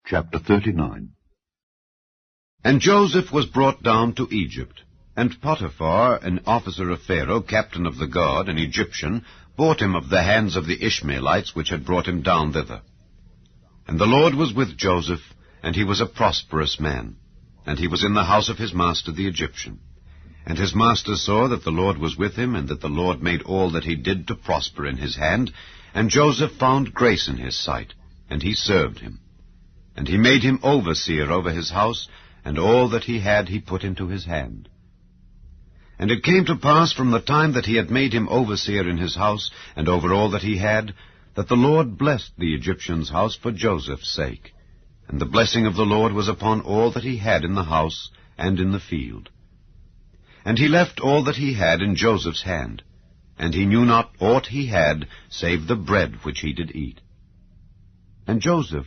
Chapter 39. And Joseph was brought down to Egypt, and Potiphar, an officer of Pharaoh, captain of the guard, an Egyptian, bought him of the hands of the Ishmaelites which had brought him down thither. And the Lord was with Joseph, and he was a prosperous man, and he was in the house of his master the Egyptian. And his master saw that the Lord was with him, and that the Lord made all that he did to prosper in his hand, and Joseph found grace in his sight, and he served him. And he made him overseer over his house, and all that he had he put into his hand. And it came to pass from the time that he had made him overseer in his house, and over all that he had, that the Lord blessed the Egyptian's house for Joseph's sake. And the blessing of the Lord was upon all that he had in the house and in the field. And he left all that he had in Joseph's hand, and he knew not aught he had, save the bread which he did eat. And Joseph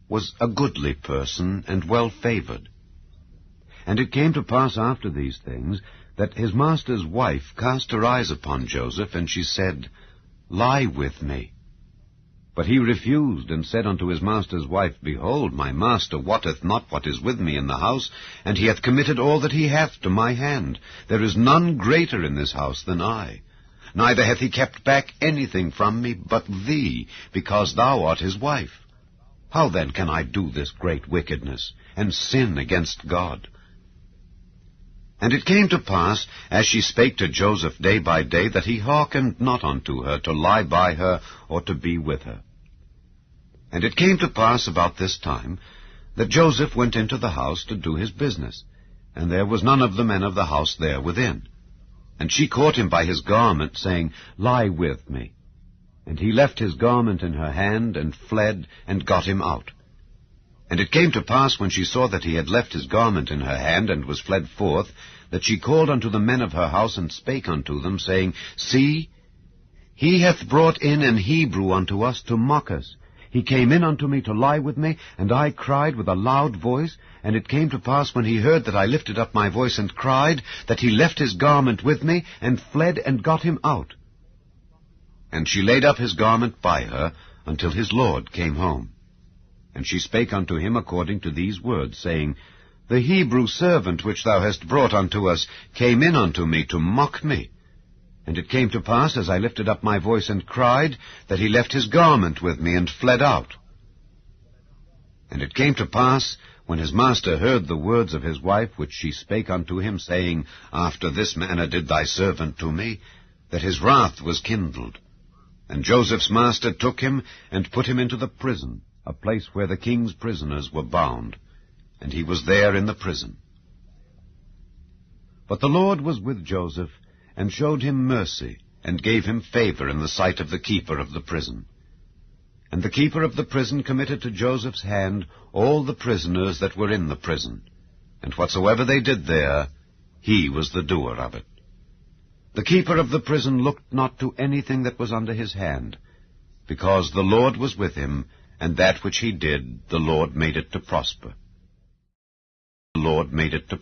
was a goodly person, and well-favored. And it came to pass after these things, that his master's wife cast her eyes upon Joseph, and she said, Lie with me. But he refused, and said unto his master's wife, Behold, my master wotteth not what is with me in the house, and he hath committed all that he hath to my hand. There is none greater in this house than I. Neither hath he kept back anything from me but thee, because thou art his wife. How then can I do this great wickedness, and sin against God? And it came to pass, as she spake to Joseph day by day, that he hearkened not unto her, to lie by her, or to be with her. And it came to pass about this time, that Joseph went into the house to do his business, and there was none of the men of the house there within. And she caught him by his garment, saying, Lie with me. And he left his garment in her hand, and fled, and got him out. And it came to pass, when she saw that he had left his garment in her hand, and was fled forth, that she called unto the men of her house, and spake unto them, saying, See, he hath brought in an Hebrew unto us to mock us. He came in unto me to lie with me, and I cried with a loud voice. And it came to pass, when he heard that I lifted up my voice and cried, that he left his garment with me, and fled, and got him out. And she laid up his garment by her, until his lord came home. And she spake unto him according to these words, saying, The Hebrew servant which thou hast brought unto us came in unto me to mock me. And it came to pass, as I lifted up my voice and cried, that he left his garment with me, and fled out. And it came to pass, when his master heard the words of his wife, which she spake unto him, saying, After this manner did thy servant to me, that his wrath was kindled. And Joseph's master took him, and put him into the prison, a place where the king's prisoners were bound, and he was there in the prison. But the Lord was with Joseph, and showed him mercy, and gave him favor in the sight of the keeper of the prison. And the keeper of the prison committed to Joseph's hand all the prisoners that were in the prison, and whatsoever they did there, he was the doer of it. The keeper of the prison looked not to anything that was under his hand, because the Lord was with him, and that which he did, the Lord made it to prosper. The Lord made it to